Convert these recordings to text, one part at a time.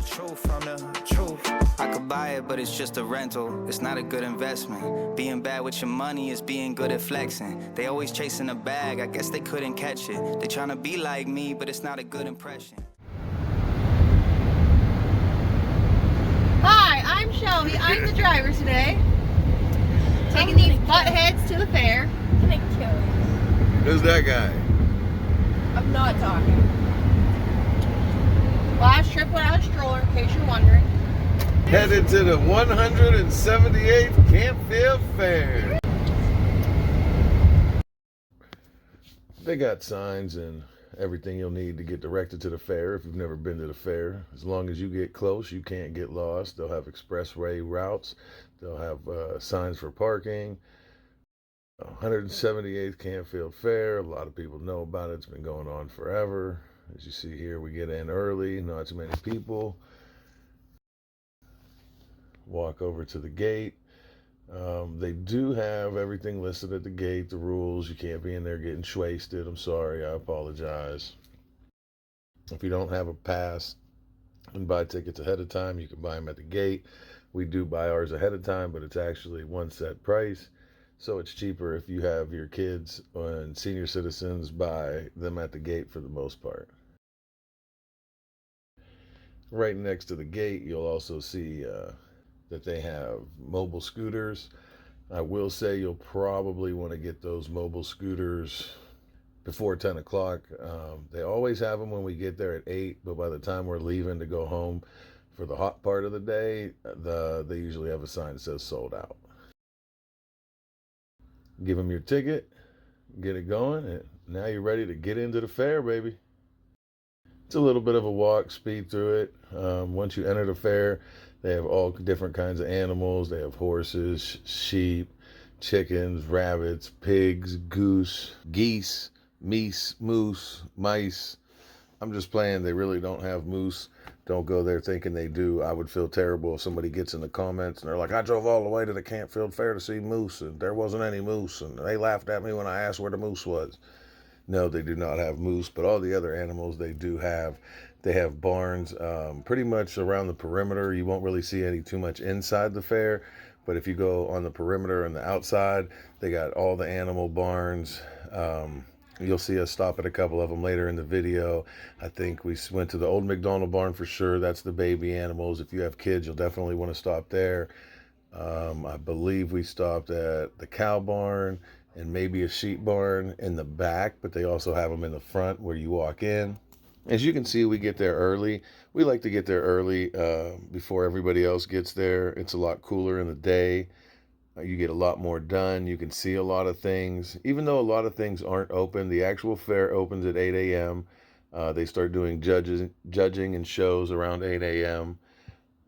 truth from the truth. I could buy it, but it's just a rental. It's not a good investment. Being bad with your money is being good at flexing. They always chasing a bag, I guess they couldn't catch it. They trying to be like me, but it's not a good impression. Hi, I'm Shelby. I'm the driver today. Taking these buttheads to the fair. Can I kill you? Who's that guy? I'm not talking. Last trip without a stroller, in case you're wondering. Headed to the 178th Canfield Fair. They got signs and everything you'll need to get directed to the fair if you've never been to the fair. As long as you get close, you can't get lost. They'll have expressway routes. They'll have signs for parking. 178th Canfield Fair. A lot of people know about it. It's been going on forever. As you see here, we get in early, not too many people. Walk over to the gate. They do have everything listed at the gate, the rules. You can't be in there getting wasted. I'm sorry, I apologize. If you don't have a pass and buy tickets ahead of time, you can buy them at the gate. We do buy ours ahead of time, but it's actually one set price. So it's cheaper if you have your kids and senior citizens buy them at the gate for the most part. Right next to the gate, you'll also see that they have mobile scooters. I will say you'll probably want to get those mobile scooters before 10 o'clock. They always have them when we get there at 8, but by the time we're leaving to go home for the hot part of the day, they usually have a sign that says sold out. Give them your ticket, get it going, and now you're ready to get into the fair, baby. It's a little bit of a walk, speed through it. Once you enter the fair, they have all different kinds of animals. They have horses, sheep, chickens, rabbits, pigs, goose, geese, meese, moose, mice. I'm just playing. They really don't have moose. Don't go there thinking they do. I would feel terrible if somebody gets in the comments and they're like, I drove all the way to the Canfield Fair to see moose and there wasn't any moose. And they laughed at me when I asked where the moose was. No, they do not have moose, but all the other animals they do have. They have barns pretty much around the perimeter. You won't really see any too much inside the fair, but if you go on the perimeter and the outside, they got all the animal barns. You'll see us stop at a couple of them later in the video. I think we went to the old McDonald barn for sure. That's the baby animals. If you have kids, you'll definitely want to stop there. I believe we stopped at the cow barn and maybe a sheep barn in the back, but they also have them in the front where you walk in. As you can see, we get there early. We like to get there early before everybody else gets there. It's a lot cooler in the day. You get a lot more done. You can see a lot of things. Even though a lot of things aren't open, the actual fair opens at 8 a.m. They start doing judging and shows around 8 a.m.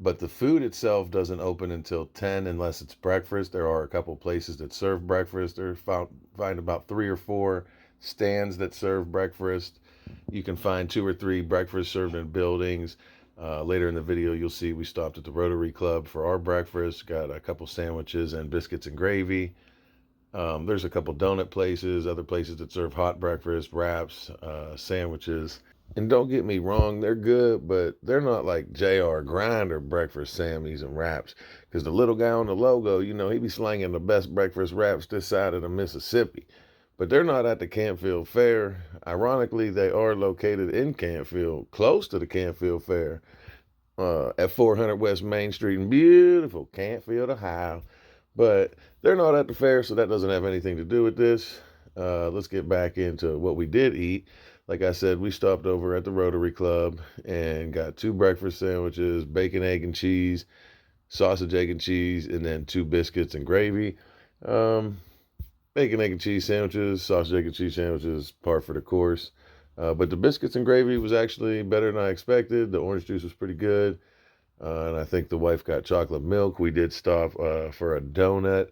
But the food itself doesn't open until 10 unless it's breakfast. There are a couple places that serve breakfast. Find about 3 or 4 stands that serve breakfast. You can find 2 or 3 breakfasts served in buildings. Later in the video, you'll see we stopped at the Rotary Club for our breakfast. Got a couple sandwiches and biscuits and gravy. There's a couple donut places, other places that serve hot breakfast, wraps, sandwiches. And don't get me wrong, they're good, but they're not like JR Grinder breakfast Sammys and wraps. Because the little guy on the logo, you know, he be slanging the best breakfast wraps this side of the Mississippi. But they're not at the Canfield Fair. Ironically, they are located in Canfield, close to the Canfield Fair, at 400 West Main Street in beautiful Canfield, Ohio. But they're not at the fair, so that doesn't have anything to do with this. Let's get back into what we did eat. Like I said, we stopped over at the Rotary Club and got 2 breakfast sandwiches, bacon, egg, and cheese, sausage, egg, and cheese, and then 2 biscuits and gravy. Bacon, egg, and cheese sandwiches, sausage, egg, and cheese sandwiches, par for the course. But the biscuits and gravy was actually better than I expected. The orange juice was pretty good. And I think the wife got chocolate milk. We did stop for a donut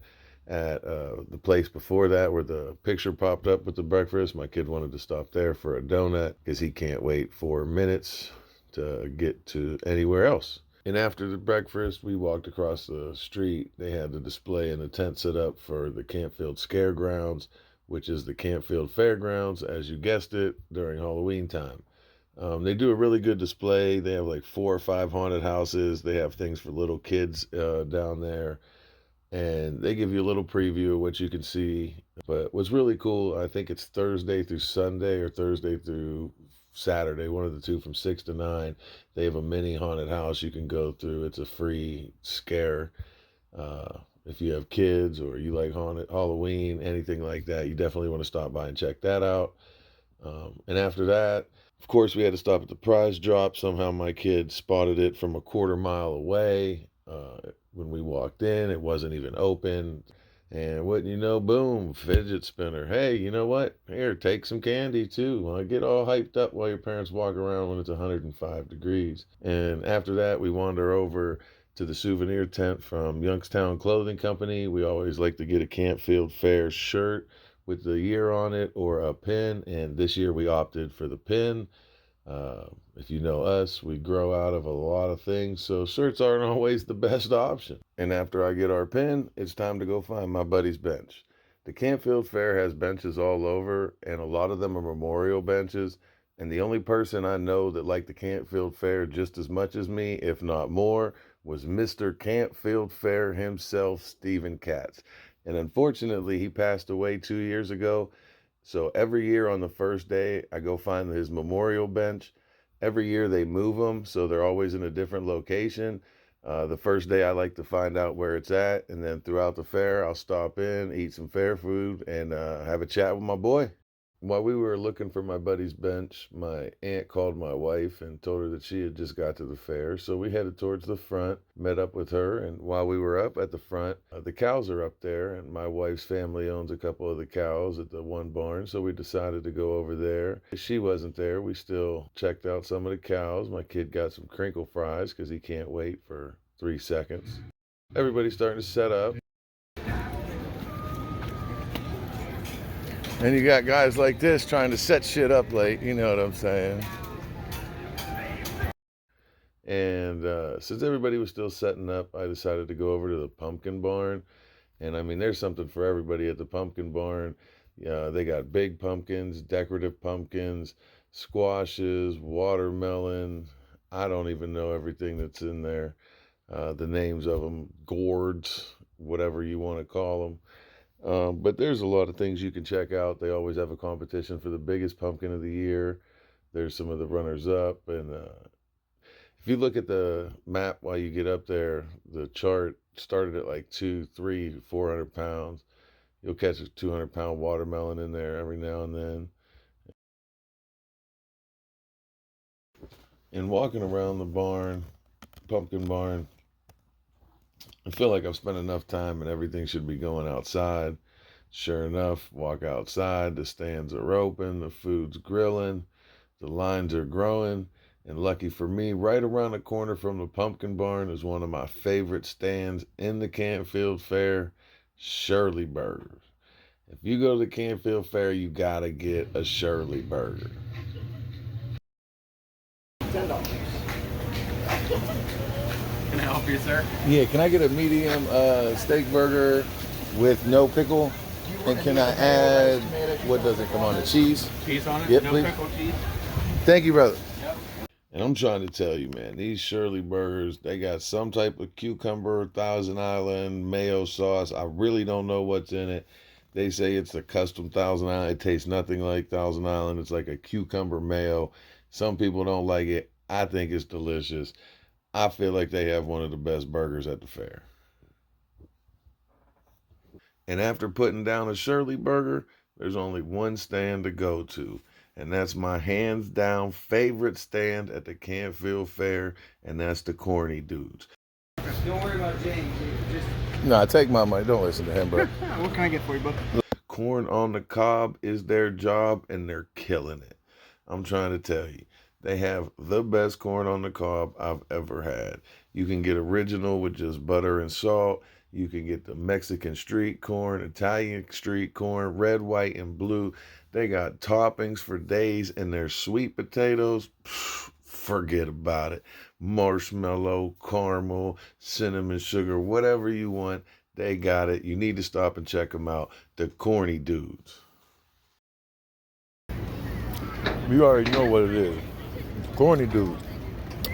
at the place before that where the picture popped up with the breakfast. My kid wanted to stop there for a donut because he can't wait 4 minutes to get to anywhere else. And after the breakfast, we walked across the street. They had the display and the tent set up for the Canfield Scaregrounds, which is the Canfield Fairgrounds, as you guessed it, during Halloween time. They do a really good display. They have like 4 or 5 haunted houses. They have things for little kids down there, and they give you a little preview of what you can see. But what's really cool, I think it's Thursday through Sunday or Thursday through Saturday, one of the two, from 6 to 9. They have a mini haunted house you can go through. It's a free scare. If you have kids or you like haunted Halloween, anything like that, you definitely want to stop by and check that out. And after that, of course, we had to stop at the prize drop. Somehow my kid spotted it from a quarter mile away. When we walked in, it wasn't even open. And wouldn't you know, boom, fidget spinner. Hey, you know what? Here, take some candy too. Get all hyped up while your parents walk around when it's 105 degrees. And after that, we wander over to the souvenir tent from Youngstown Clothing Company. We always like to get a Canfield Fair shirt with the year on it or a pin. And this year we opted for the pin. If you know us, we grow out of a lot of things, so shirts aren't always the best option. And after I get our pin, it's time to go find my buddy's bench. The Canfield Fair has benches all over, and a lot of them are memorial benches. And the only person I know that liked the Canfield Fair just as much as me, if not more, was Mr. Canfield Fair himself, Stephen Katz. And unfortunately, he passed away 2 years ago. So every year on the first day, I go find his memorial bench. Every year they move them, so they're always in a different location. The first day I like to find out where it's at, and then throughout the fair, I'll stop in, eat some fair food, and have a chat with my boy. While we were looking for my buddy's bench, my aunt called my wife and told her that she had just got to the fair. So we headed towards the front, met up with her, and while we were up at the front, the cows are up there, and my wife's family owns a couple of the cows at the one barn, so we decided to go over there. She wasn't there. We still checked out some of the cows. My kid got some crinkle fries because he can't wait for 3 seconds. Everybody's starting to set up. And you got guys like this trying to set shit up late, you know what I'm saying? And since everybody was still setting up, I decided to go over to the pumpkin barn. And I mean, there's something for everybody at the pumpkin barn. Yeah, they got big pumpkins, decorative pumpkins, squashes, watermelon. I don't even know everything that's in there. The names of them, gourds, whatever you want to call them. But there's a lot of things you can check out. They always have a competition for the biggest pumpkin of the year. There's some of the runners up. And if you look at the map while you get up there, the chart started at like 2, 3, 400 pounds. You'll catch a 200-pound watermelon in there every now and then. And walking around the barn, pumpkin barn, I feel like I've spent enough time and everything should be going outside. Sure enough, walk outside, the stands are open, the food's grilling, the lines are growing, and lucky for me, right around the corner from the pumpkin barn is one of my favorite stands in the Canfield Fair, Shirley Burgers. If you go to the Canfield Fair, you gotta get a Shirley Burger. $10. Can I help you, sir? Yeah, can I get a medium steak burger with no pickle? And can I add, what does it come on, the cheese? Cheese on it? Yep, no please. pickle cheese? Thank you, brother. Yep. And I'm trying to tell you, man, these Shirley Burgers, they got some type of cucumber, Thousand Island, mayo sauce. I really don't know what's in it. They say it's a custom Thousand Island. It tastes nothing like Thousand Island. It's like a cucumber mayo. Some people don't like it. I think it's delicious. I feel like they have one of the best burgers at the fair. And after putting down a Shirley Burger, there's only one stand to go to. And that's my hands down favorite stand at the Canfield Fair, and that's the Corny Dudes. Don't worry about James. Just No, take my money. Don't listen to him, bro. what can I get for you, bud? Corn on the cob is their job, and they're killing it. I'm trying to tell you. They have the best corn on the cob I've ever had. You can get original with just butter and salt. You can get the Mexican street corn, Italian street corn, red, white, and blue. They got toppings for days, and their sweet potatoes, forget about it. Marshmallow, caramel, cinnamon, sugar, whatever you want, they got it. You need to stop and check them out. The Corny Dudes. You already know what it is. Corny dude.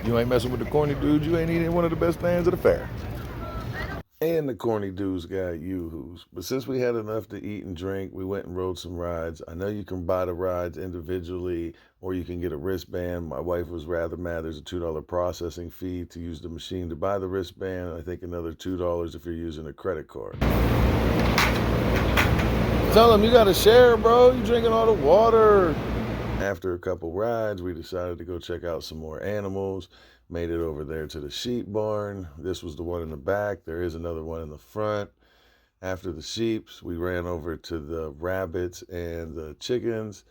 You ain't messing with the corny dudes, you ain't eating one of the best things at the fair. And the corny dudes got yoo-hoos. But since we had enough to eat and drink, we went and rode some rides. I know you can buy the rides individually or you can get a wristband. My wife was rather mad. There's a $2 processing fee to use the machine to buy the wristband. I think another $2 if you're using a credit card. Tell them you got to share, bro. You drinking all the water. After a couple rides, we decided to go check out some more animals. Made it over there to the sheep barn. This was the one in the back. There is another one in the front. After the sheeps, we ran over to the rabbits and the chickens.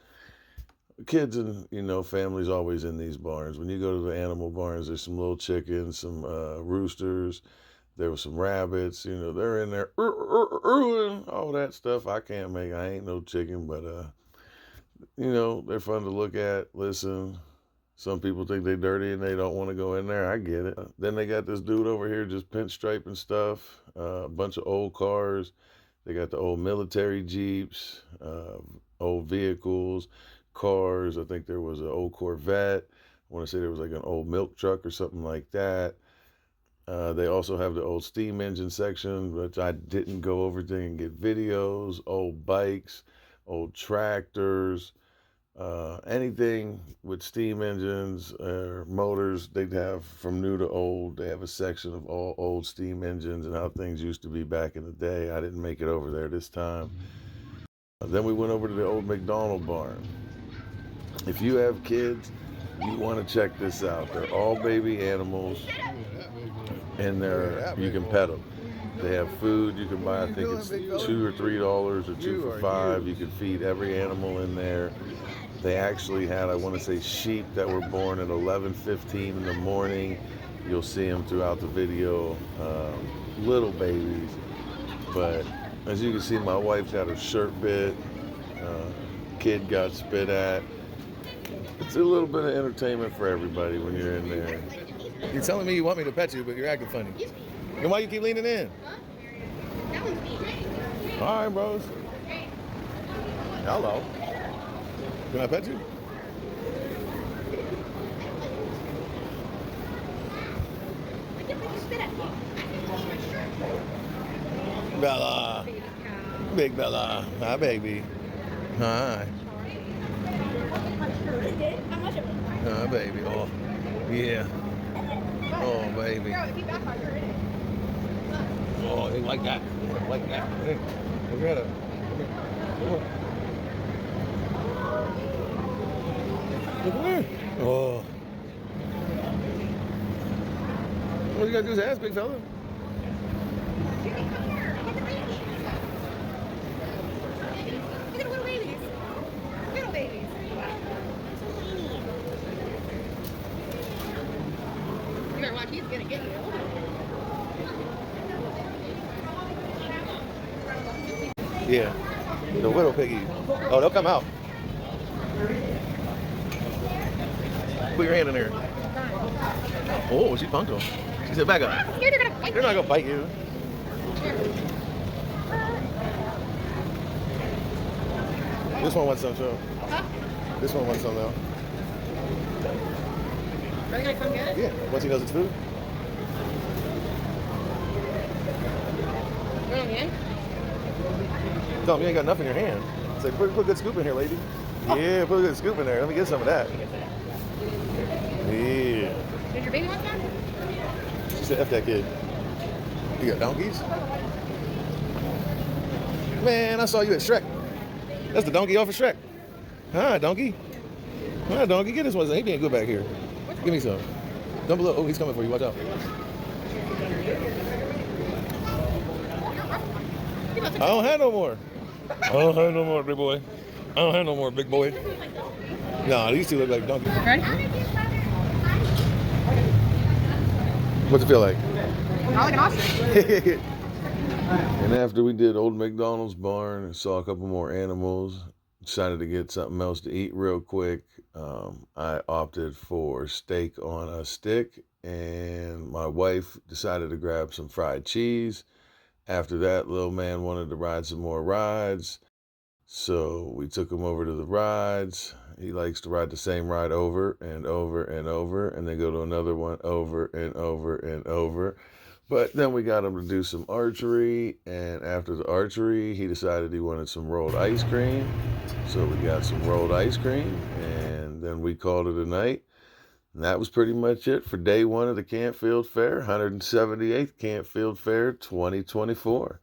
Kids and, families always in these barns. When you go to the animal barns, there's some little chickens, some roosters. There were some rabbits. They're in there, all that stuff. I ain't no chicken, but, they're fun to look at, listen. Some people think they're dirty and they don't want to go in there. I get it. Then they got this dude over here just pinstriping stuff, a bunch of old cars. They got the old military Jeeps, old vehicles, cars. I think there was an old Corvette. I want to say there was like an old milk truck or something like that. They also have the old steam engine section, which I didn't go over there and get videos, old bikes, old tractors. Anything with steam engines or motors, they'd have from new to old. They have a section of all old steam engines and how things used to be back in the day. I didn't make it over there this time. Then we went over to the old McDonald barn. If you have kids, you want to check this out. They're all baby animals, and you can pet them. They have food you can buy. I think it's $2 or $3 or 2 for $5. You can feed every animal in there. They actually had, I want to say, sheep that were born at 11:15 in the morning. You'll see them throughout the video, little babies. But as you can see, my wife got her shirt bit. Kid got spit at. It's a little bit of entertainment for everybody when you're in there. You're telling me you want me to pet you, but you're acting funny. And why you keep leaning in? All right, bros. Hello. Can I pet you? Bella. Big Bella. Hi, baby. Hi. Hi, baby. Oh, yeah. Oh, baby. Oh, they like that. Like that. Hey, look at it. Come on. Look at her. Oh. What you gotta do is ask, big fella. Look at the little babies. Little babies. You better watch, he's gonna get you. Yeah. The little piggy. Oh, they'll come out. Put your hand in there. Oh, she punked him. She said, back up. They're gonna bite They're not gonna bite you. This one wants some, too. Huh? This one wants some, though. Are they gonna come get it? Yeah, once he knows it's food. You want in? Tell him you ain't got enough in your hand. Say, put a good scoop in here, lady. Yeah, put a good scoop in there. Let me get some of that. Yeah. Does your baby want some? She said, F that kid. You got donkeys? Man, I saw you at Shrek. That's the donkey off of Shrek. Hi, donkey. Hi, donkey. Get this one. He being good back here. Give me some. Dump below. Oh, he's coming for you. Watch out. I don't have no more. I don't have no more, big boy. I don't have no more, big boy. No, these two look like donkeys. Ready? What's it feel like? Not like an ostrich. And after we did Old McDonald's barn and saw a couple more animals, decided to get something else to eat real quick. I opted for steak on a stick, and my wife decided to grab some fried cheese. After that, little man wanted to ride some more rides. So we took him over to the rides. He likes to ride the same ride over and over and over, and then go to another one over and over and over. But then we got him to do some archery, and after the archery, he decided he wanted some rolled ice cream. So we got some rolled ice cream, and then we called it a night. And that was pretty much it for day one of the Canfield Fair, 178th Canfield Fair 2024.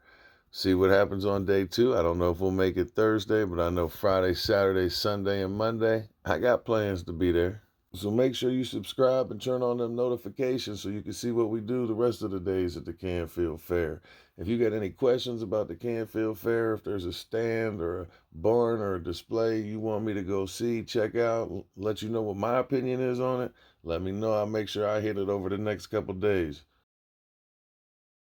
See what happens on day two. I don't know if we'll make it Thursday, but I know Friday, Saturday, Sunday, and Monday, I got plans to be there. So make sure you subscribe and turn on them notifications so you can see what we do the rest of the days at the Canfield Fair. If you got any questions about the Canfield Fair, if there's a stand or a barn or a display you want me to go see, check out, let you know what my opinion is on it, let me know. I'll make sure I hit it over the next couple days.